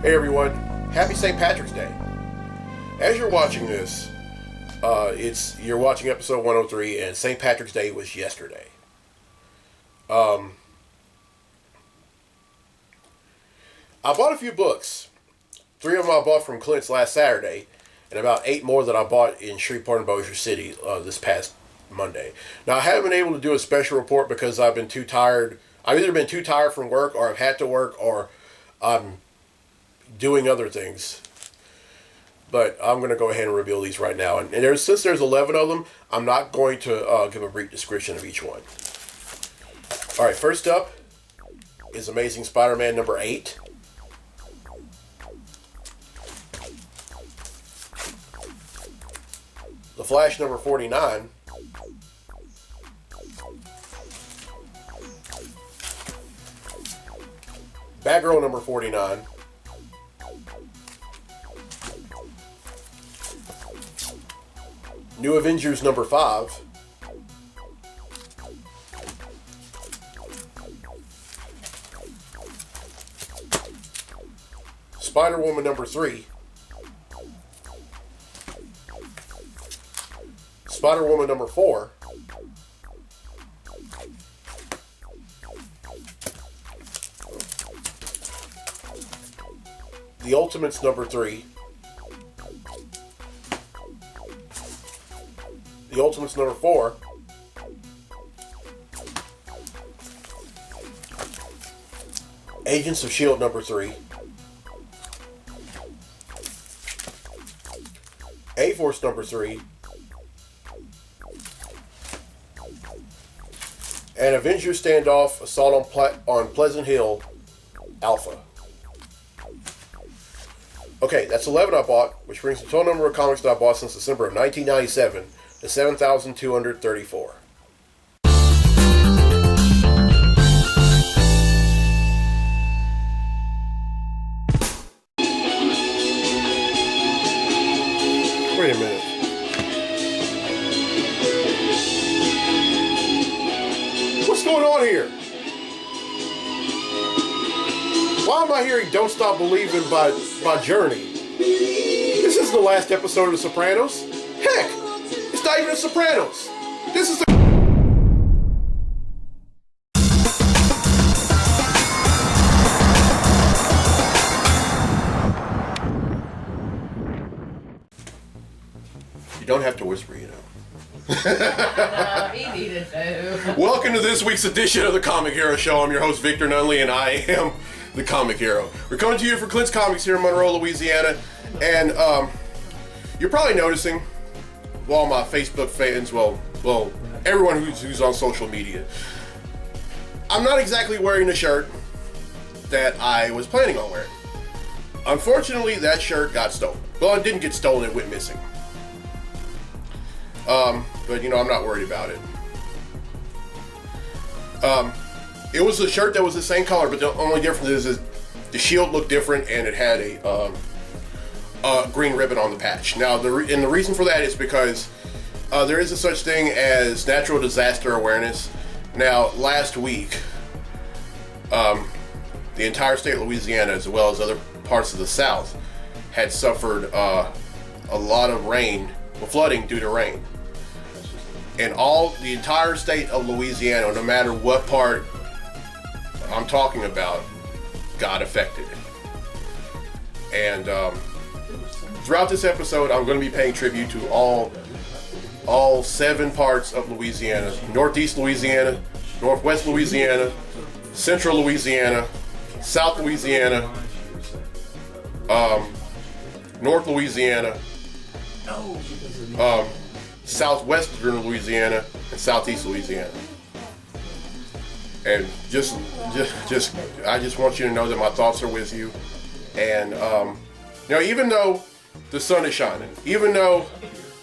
Hey everyone, happy St. Patrick's Day. As you're watching this, you're watching episode 103 and St. Patrick's Day was yesterday. I bought a few books. 3 of them I bought from Clint's last Saturday, and about 8 more that I bought in Shreveport and Bossier City this past Monday. Now I haven't been able to do a special report because I've been too tired. I've either been too tired from work, or I've had to work, or I'm doing other things. But I'm going to go ahead and reveal these right now. And since there's 11 of them, I'm not going to give a brief description of each one. Alright, first up is Amazing Spider-Man number 8. The Flash number 49. Batgirl number 49. New Avengers number 5. Spider-Woman number 3. Spider-Woman number 4. The Ultimates number 3. The Ultimates number 4. Agents of S.H.I.E.L.D. number 3. A-Force number 3. And Avengers Standoff Assault on Pleasant Hill Alpha. Okay, that's 11 I bought, which brings the total number of comics that I bought since December of 1997 to 7,234. Wait a minute. What's going on here? Why am I hearing Don't Stop Believing by Journey? This isn't the last episode of The Sopranos. Heck, it's not even The Sopranos. This is the... You don't have to whisper, you know. He needed to. Welcome to this week's edition of the Comic Hero Show. I'm your host, Victor Nunley, and I am the Comic Hero. We're coming to you from Clint's Comics here in Monroe, Louisiana. And you're probably noticing, well, my Facebook fans, well, everyone who's on social media, I'm not exactly wearing the shirt that I was planning on wearing. Unfortunately, that shirt got stolen. Well, it didn't get stolen, it went missing. But you know, I'm not worried about it. It was a shirt that was the same color, but the only difference is the shield looked different and it had a green ribbon on the patch. Now, the reason for that is because there is a such thing as natural disaster awareness. Now, last week, the entire state of Louisiana, as well as other parts of the South, had suffered a lot of rain, flooding due to rain. And the entire state of Louisiana, no matter what part I'm talking about, got affected. And throughout this episode, I'm going to be paying tribute to all 7 parts of Louisiana: Northeast Louisiana, Northwest Louisiana, Central Louisiana, South Louisiana, North Louisiana, Southwestern Louisiana, and Southeast Louisiana. And I just want you to know that my thoughts are with you. And you know, even though the sun is shining, even though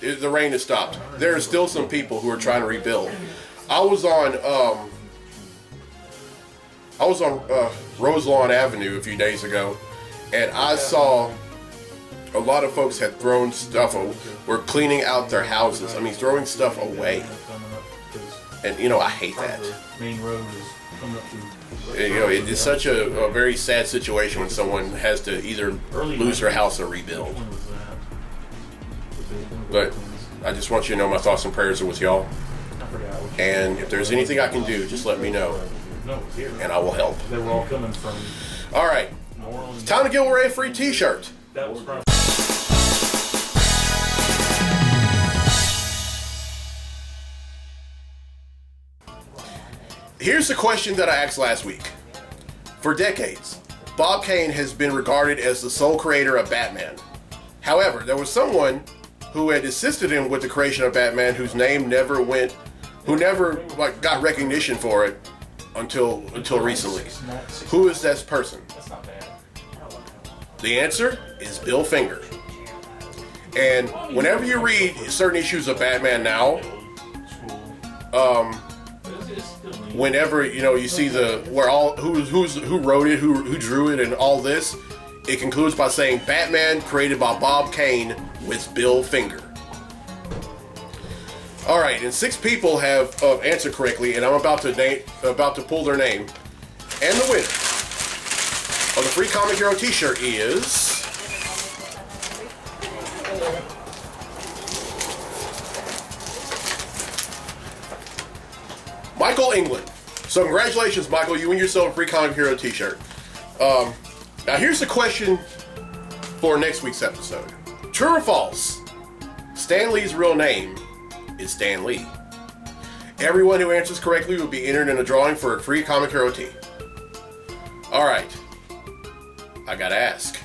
the rain has stopped, there are still some people who are trying to rebuild. I was on Roselawn Avenue a few days ago, and I saw a lot of folks had thrown stuff, were cleaning out their houses. I mean, throwing stuff away. And, you know, I hate that. Main road is It's such a very sad situation when someone has to either lose their house or rebuild. But I just want you to know my thoughts and prayers are with y'all. And if there's anything I can do, just let me know, and I will help. They were all coming from. All right, it's time to give away a free T-shirt. That was probably. Here's the question that I asked last week. For decades, Bob Kane has been regarded as the sole creator of Batman. However, there was someone who had assisted him with the creation of Batman whose name never got recognition for it until recently. Who is that person? The answer is Bill Finger. And whenever you read certain issues of Batman now, whenever you see who wrote it, who drew it, and all this, it concludes by saying Batman created by Bob Kane with Bill Finger. All right, and 6 people have answered correctly, and I'm about to pull their name. And the winner of the free Comic Hero T-shirt is Michael England. So congratulations, Michael. You win yourself a free Comic Hero T-shirt. Now here's the question for next week's episode. True or false? Stan Lee's real name is Stan Lee. Everyone who answers correctly will be entered in a drawing for a free Comic Hero T. All right. I gotta ask.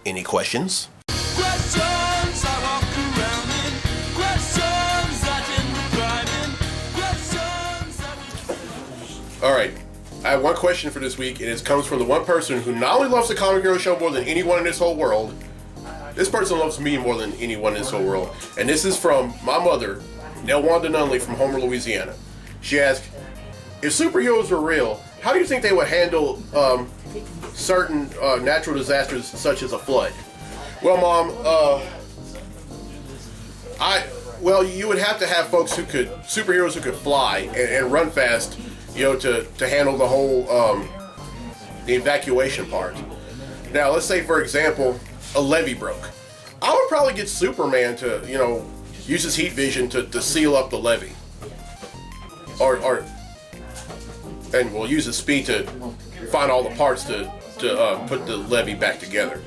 Any questions? Questions I walk around in. Questions I didn't prime in. All right. I have one question for this week, and it comes from the one person who not only loves the Comic Hero Show more than anyone in this whole world. This person loves me more than anyone in this whole world. And this is from my mother, Nelwanda Nunley from Homer, Louisiana. She asked, if superheroes were real, how do you think they would handle certain natural disasters such as a flood? Well, Mom, you would have to have superheroes who could fly and run fast, to handle the whole the evacuation part. Now, let's say, for example, a levee broke. I would probably get Superman to, use his heat vision to seal up the levee. And we'll use his speed to find all the parts to put the levee back together.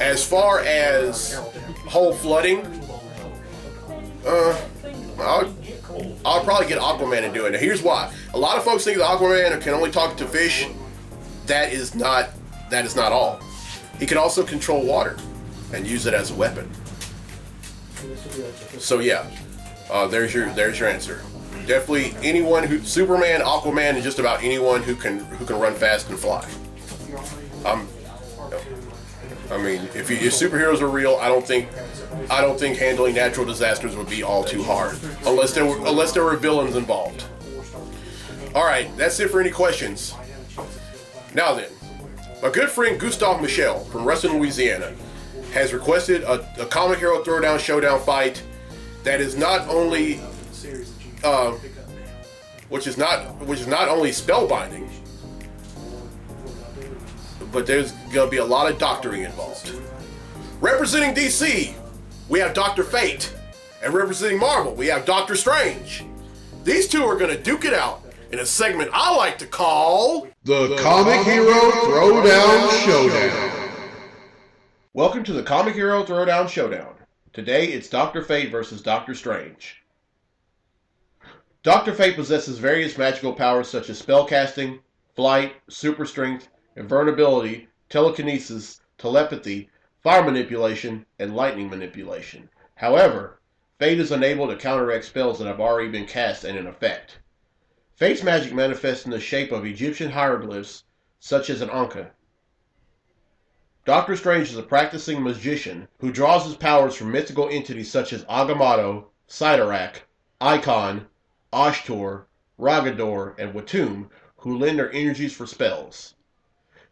As far as whole flooding, I'll probably get Aquaman to do it. Now, here's why. A lot of folks think that Aquaman can only talk to fish. That is not all. He can also control water and use it as a weapon. So yeah, there's your answer. Definitely anyone Superman, Aquaman, and just about anyone who can run fast and fly. If superheroes are real, I don't think handling natural disasters would be all too hard, unless there were villains involved. All right, that's it for any questions. Now then, my good friend Gustav Michel from Ruston, Louisiana, has requested a Comic Hero Throwdown Showdown fight that is not only, which is not only spellbinding, but there's gonna be a lot of doctoring involved. Representing DC, we have Dr. Fate, and representing Marvel, we have Doctor Strange. These two are gonna duke it out in a segment I like to call The Comic Hero Throwdown Showdown. Welcome to the Comic Hero Throwdown Showdown. Today it's Dr. Fate versus Doctor Strange. Dr. Fate possesses various magical powers such as spellcasting, flight, super strength, invulnerability, telekinesis, telepathy, fire manipulation, and lightning manipulation. However, Fate is unable to counteract spells that have already been cast and in effect. Fate's magic manifests in the shape of Egyptian hieroglyphs, such as an Anka. Doctor Strange is a practicing magician who draws his powers from mythical entities such as Agamotto, Sidorak, Icon, Ashtor, Ragador, and Watum, who lend their energies for spells.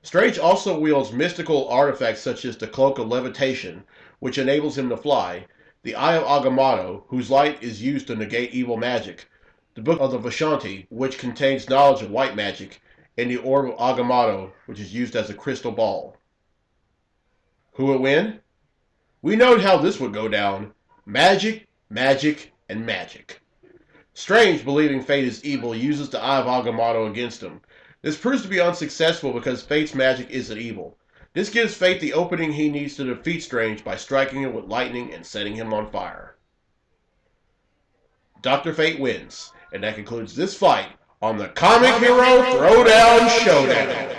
Strange also wields mystical artifacts such as the Cloak of Levitation, which enables him to fly, the Eye of Agamotto, whose light is used to negate evil magic, the Book of the Vishanti, which contains knowledge of white magic, and the Orb of Agamotto, which is used as a crystal ball. Who would win? We know how this would go down. Magic, magic, and magic. Strange, believing Fate is evil, uses the Eye of Agamotto against him. This proves to be unsuccessful because Fate's magic isn't evil. This gives Fate the opening he needs to defeat Strange by striking him with lightning and setting him on fire. Dr. Fate wins, and that concludes this fight on the Comic Hero Throwdown Showdown.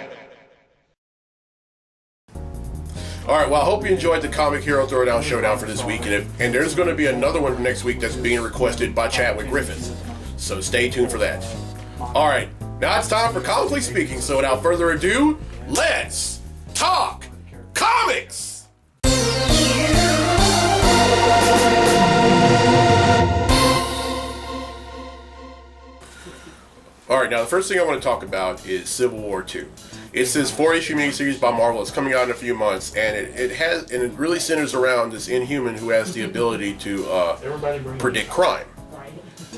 Alright, well, I hope you enjoyed the Comic Hero Throwdown Showdown for this week, and there's going to be another one next week that's being requested by Chadwick Griffith, so stay tuned for that. Alright, now it's time for Comically Speaking, so without further ado, let's talk comics! Alright, now the first thing I want to talk about is Civil War II. It's this 4-issue miniseries by Marvel. It's coming out in a few months, and it really centers around this Inhuman who has the ability to predict crime.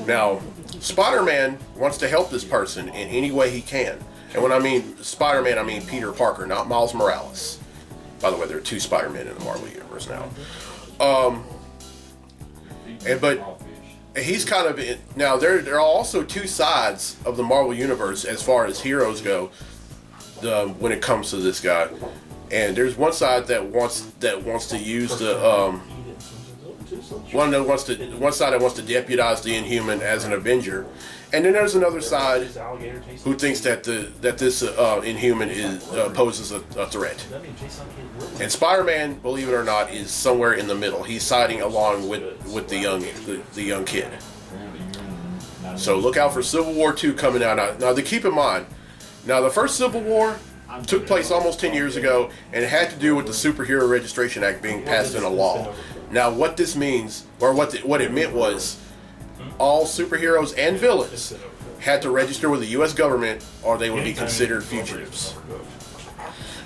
Now, Spider-Man wants to help this person in any way he can. And when I mean Spider-Man, I mean Peter Parker, not Miles Morales. By the way, there are 2 Spider-Men in the Marvel Universe now. But he's kind of now there are also 2 sides of the Marvel Universe as far as heroes go. When it comes to this guy, and there's one side that wants to use the one side that wants to deputize the Inhuman as an Avenger, and then there's another side who thinks that this Inhuman poses a threat. And Spider-Man, believe it or not, is somewhere in the middle. He's siding along with the young kid. So look out for Civil War II coming out. Now to keep in mind. Now, the first Civil War took place almost 10 years ago, and it had to do with the Superhero Registration Act being passed into law. Now, what this means, or what it meant was, all superheroes and villains had to register with the U.S. government, or they would be considered fugitives.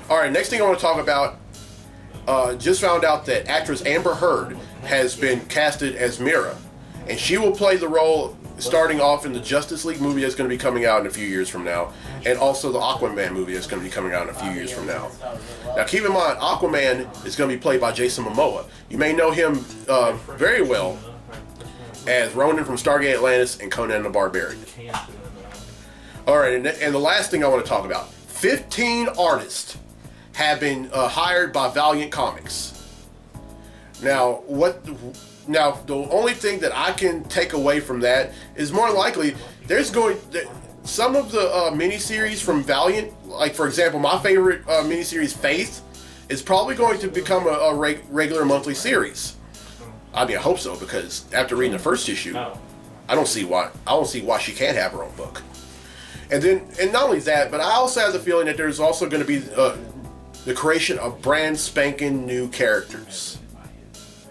Alright, next thing I want to talk about, just found out that actress Amber Heard has been casted as Mera, and she will play the role starting off in the Justice League movie that's going to be coming out in a few years from now, and also the Aquaman movie that's going to be coming out in a few years from now. Now keep in mind, Aquaman is going to be played by Jason Momoa. You may know him very well as Ronan from Stargate Atlantis and Conan the Barbarian. Alright, and the last thing I want to talk about, 15 artists have been hired by Valiant Comics. Now, the only thing that I can take away from that is more likely some of the miniseries from Valiant, like for example, my favorite miniseries, Faith, is probably going to become a regular monthly series. I mean, I hope so, because after reading the first issue, I don't see why she can't have her own book. And not only that, but I also have the feeling that there's also going to be the creation of brand spanking new characters.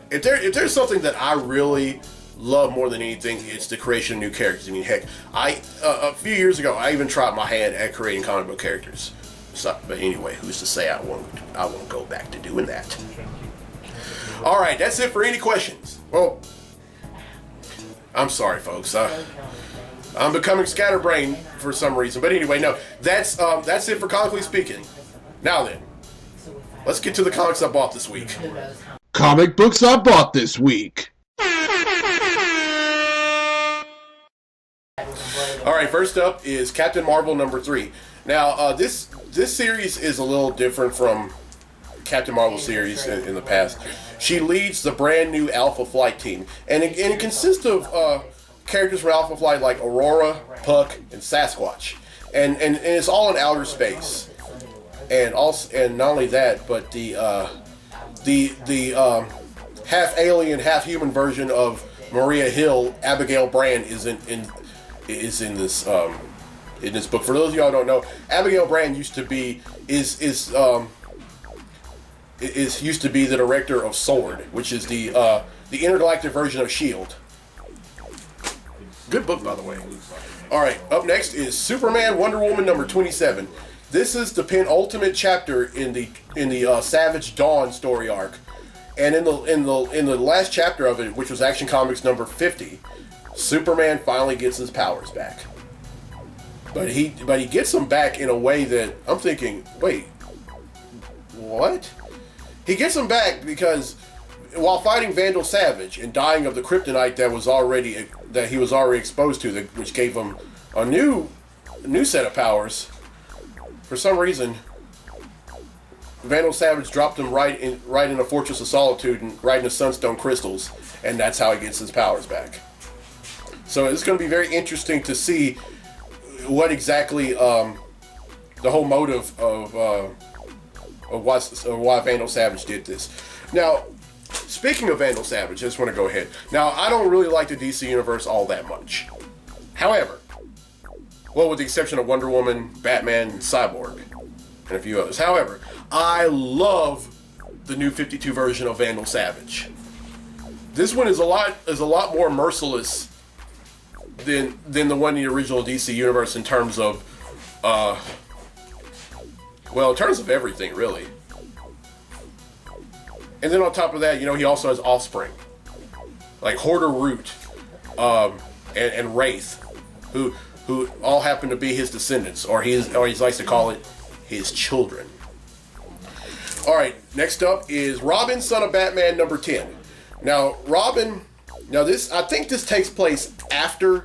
If there's something that I really love more than anything, it's the creation of new characters. I mean, heck, a few years ago, I even tried my hand at creating comic book characters. So, but anyway, who's to say I won't go back to doing that? All right, that's it for any questions. Well, I'm sorry, folks. I'm becoming scatterbrained for some reason. But anyway, no, that's it for Comically Speaking. Now then, let's get to the comics I bought this week. Comic books I bought this week. Alright, first up is Captain Marvel #3. Now, this series is a little different from Captain Marvel series in the past. She leads the brand new Alpha Flight team, and it consists of characters from Alpha Flight like Aurora, Puck, and Sasquatch, and it's all in outer space. And not only that, but the half alien, half human version of Maria Hill, Abigail Brand, is in this book. For those of y'all who don't know, Abigail Brand used to be the director of SWORD, which is the intergalactic version of S.H.I.E.L.D. Good book, by the way. All right, up next is Superman Wonder Woman #27. This is the penultimate chapter in the Savage Dawn story arc, and in the last chapter of it, which was Action Comics #50, Superman finally gets his powers back. But he gets them back in a way that I'm thinking, wait, what? He gets them back because while fighting Vandal Savage and dying of the kryptonite that he was already exposed to, which gave him a new set of powers, for some reason Vandal Savage dropped him right in a Fortress of Solitude and right into Sunstone Crystals, and that's how he gets his powers back. So it's going to be very interesting to see what exactly the whole motive of why Vandal Savage did this. Now, speaking of Vandal Savage, I just want to go ahead. Now, I don't really like the DC Universe all that much. However, well, with the exception of Wonder Woman, Batman, and Cyborg, and a few others. However, I love the new 52 version of Vandal Savage. This one is a lot more merciless than the one in the original DC Universe in terms of in terms of everything, really. And then on top of that, he also has offspring, like Hoarder Root, and Wraith, who all happen to be his descendants, or he likes to call it his children. All right, next up is Robin, Son of Batman, number 10. Now, Robin. Now, I think this takes place after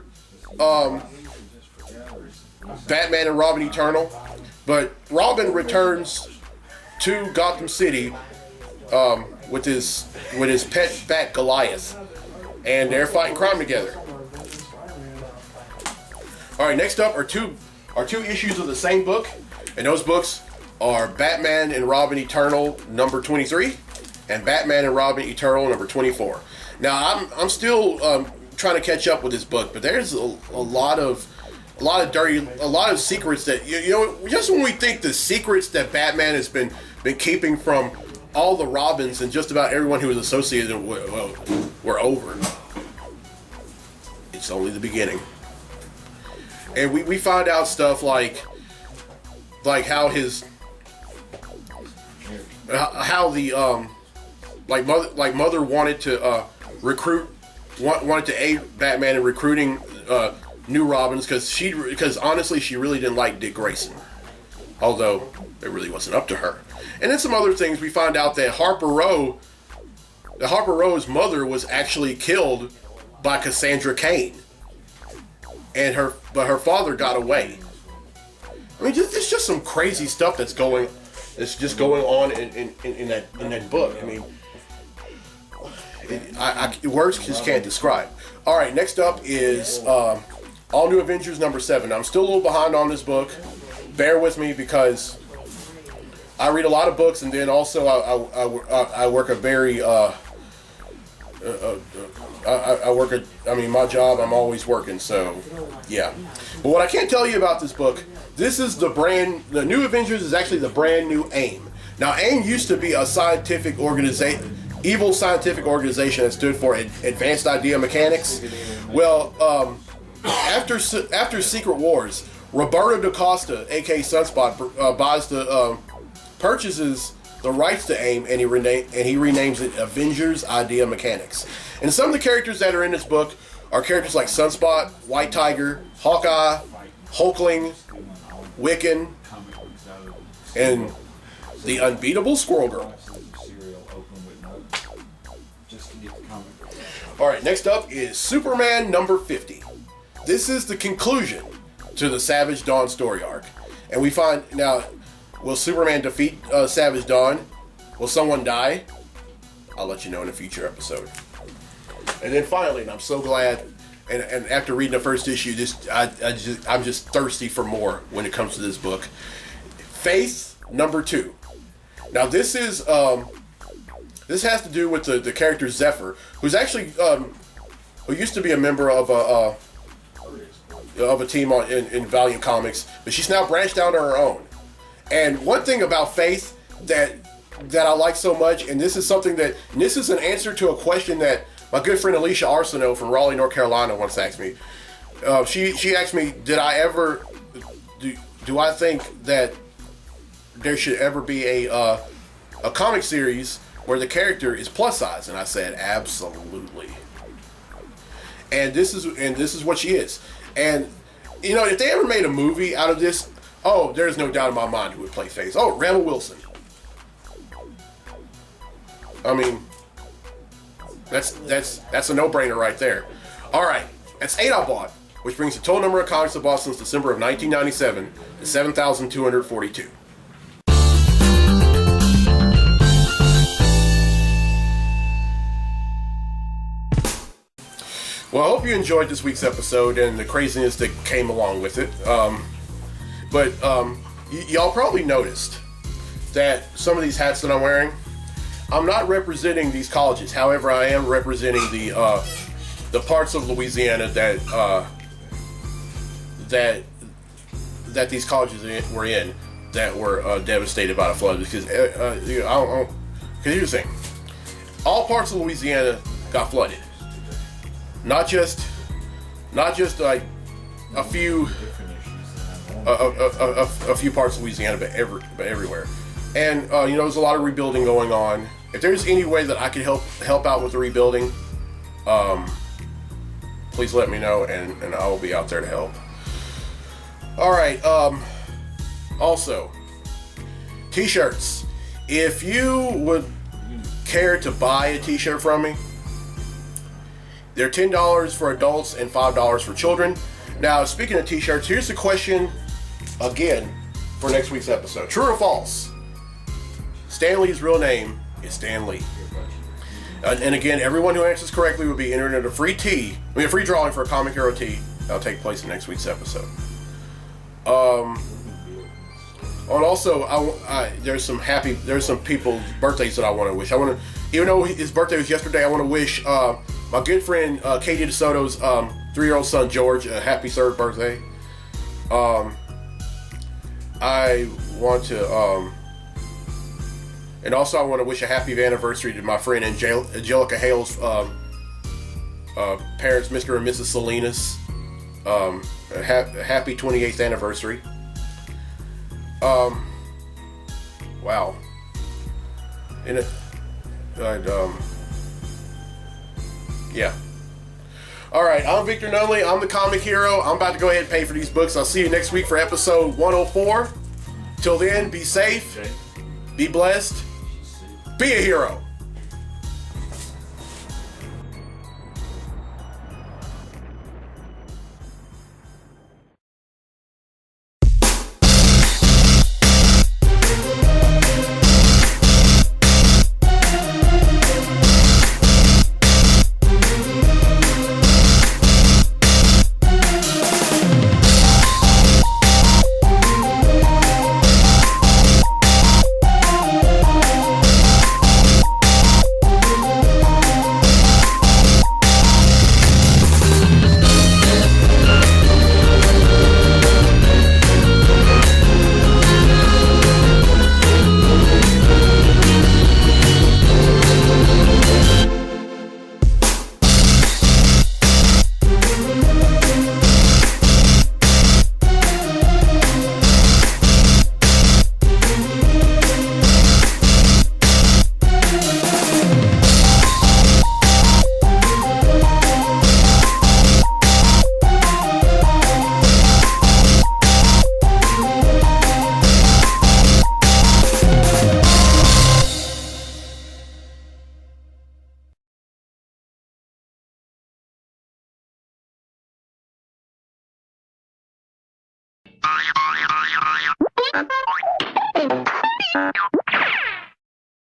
Batman and Robin Eternal, but Robin returns to Gotham City with his pet bat Goliath, and they're fighting crime together. All right, next up are two issues of the same book, and those books are Batman and Robin Eternal number 23 and Batman and Robin Eternal number 24. Now I'm still trying to catch up with this book, but there's a lot of secrets that just when we think the secrets that Batman has been keeping from all the Robins and just about everyone who was associated were over. It's only the beginning. And we find out stuff like how Mother wanted to wanted to aid Batman in recruiting new Robins because honestly she really didn't like Dick Grayson, although it really wasn't up to her. And then some other things, we find out that Harper Rowe's mother was actually killed by Cassandra Cain, but her father got away. I mean, it's just some crazy stuff that's going on in that book. I mean, words just can't describe. All right, next up is All New Avengers number 7. I'm still a little behind on this book. Bear with me because I read a lot of books, and then also I work a very my job, I'm always working, so yeah. But what I can't tell you about this book, this is the New Avengers is actually the brand new AIM. Now, AIM used to be a scientific organization, evil scientific organization that stood for Advanced Idea Mechanics. Well, after Secret Wars, Roberto da Costa, aka Sunspot, purchases the rights to AIM, and he renames it Avengers Idea Mechanics. And some of the characters that are in this book are characters like Sunspot, White Tiger, Hawkeye, Hulkling, Wiccan, and the unbeatable Squirrel Girl. Alright, next up is Superman number 50. This is the conclusion to the Savage Dawn story arc. And we find, now, will Superman defeat Savage Dawn? Will someone die? I'll let you know in a future episode. And then finally, and I'm so glad, and after reading the first issue, I'm just thirsty for more when it comes to this book. Faith number 2. Now this has to do with the character Zephyr, who's actually who used to be a member of a team in Valiant Comics, but she's now branched out on her own. And one thing about Faith that I like so much, and this is an answer to a question that my good friend Alicia Arsenault from Raleigh, North Carolina once asked me. She asked me, do I think that there should ever be a comic series where the character is plus size? And I said, absolutely. and this is what she is. And you know, if they ever made a movie out of this, oh, there's no doubt in my mind who would play Phase. Oh, Rebel Wilson. I mean, that's a no-brainer right there. All right, that's 8 I bought, which brings the total number of comics I bought since December of 1997 to 7,242. Well, I hope you enjoyed this week's episode and the craziness that came along with it. Y'all probably noticed that some of these hats that I'm wearing, I'm not representing these colleges. However, I am representing the parts of Louisiana that these colleges were in that were devastated by the flood. Because here's the thing: all parts of Louisiana got flooded. Not just like a few parts of Louisiana, but everywhere. And there's a lot of rebuilding going on. If there's any way that I can help out with the rebuilding, please let me know, and I will be out there to help. All right. Also, t-shirts. If you would care to buy a t-shirt from me, they're $10 for adults and $5 for children. Now, speaking of t-shirts, here's the question again for next week's episode. True or false? Stan Lee's real name is Stan Lee. And again, everyone who answers correctly will be entered into a free drawing for a Comic Hero tee that'll take place in next week's episode. And also, there's some people's birthdays that I want to wish. Even though his birthday was yesterday, I want to wish my good friend Katie DeSoto's 3-year-old son George a happy 3rd birthday. I want to, and also I want to wish a happy anniversary to my friend Angelica Hale's parents, Mr. and Mrs. Salinas. A happy 28th anniversary. Wow. Yeah. Alright, I'm Victor Nunley. I'm the Comic Hero. I'm about to go ahead and pay for these books. I'll see you next week for episode 104. Till then, be safe, be blessed, be a hero.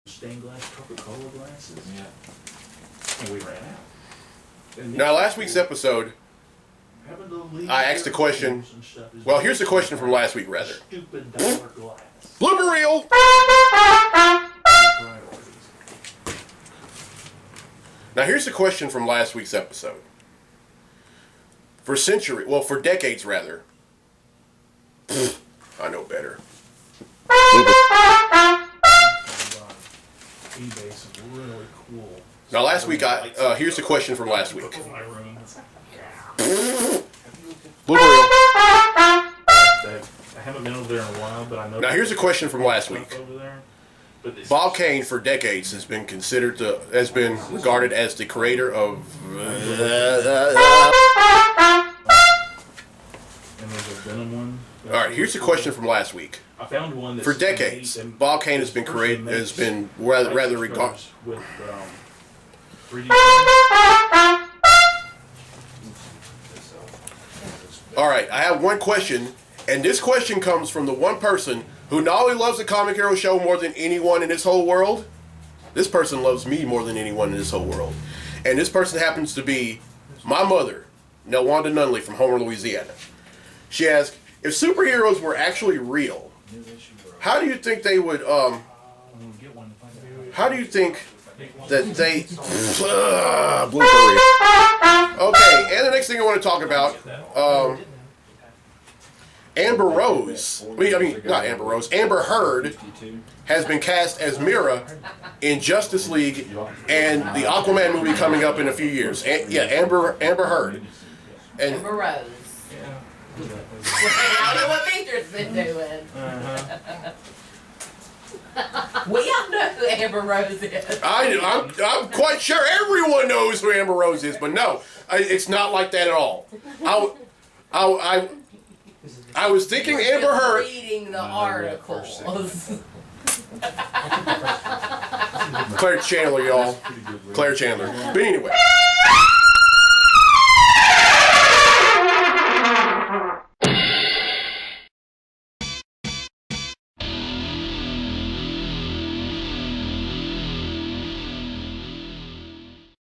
Stained glass Coca-Cola glasses. Yeah. And we ran out. Now, last week's episode, I asked the question. Well, here's the question from last week, rather. Stupid dollar glass. Blooper reel! Now, here's the question from last week's episode. For decades, rather. I know better. eBay is really cool. Now, last week, here's the question from last week. Blooper reel. I haven't been over there in a while, but I know. Now, here's a question from last week. Over there, this- Bob Kane for decades has been regarded as the creator of. And there's a Venom one. All right, here's a question from last week. I found one that's For decades, Bob Kane has been rather regarded. with 3D. All right, I have one question, and this question comes from the one person who not only loves the Comic Hero Show more than anyone in this whole world, this person loves me more than anyone in this whole world. And this person happens to be my mother, Nelwanda Nunley from Homer, Louisiana. She asked, if superheroes were actually real, how do you think they would, how do you think that they, blooper reel. Okay, and the next thing I want to talk about, Amber Rose, not Amber Rose, Amber Heard has been cast as Mira in Justice League and the Aquaman movie coming up in a few years. Amber Heard. And Amber Rose. I don't know what Peter's been doing. We all know who Amber Rose is. I'm quite sure everyone knows who Amber Rose is, but no, it's not like that at all. I was thinking Amber Heard. Reading the articles. Claire Chandler, y'all. Claire Chandler. But anyway,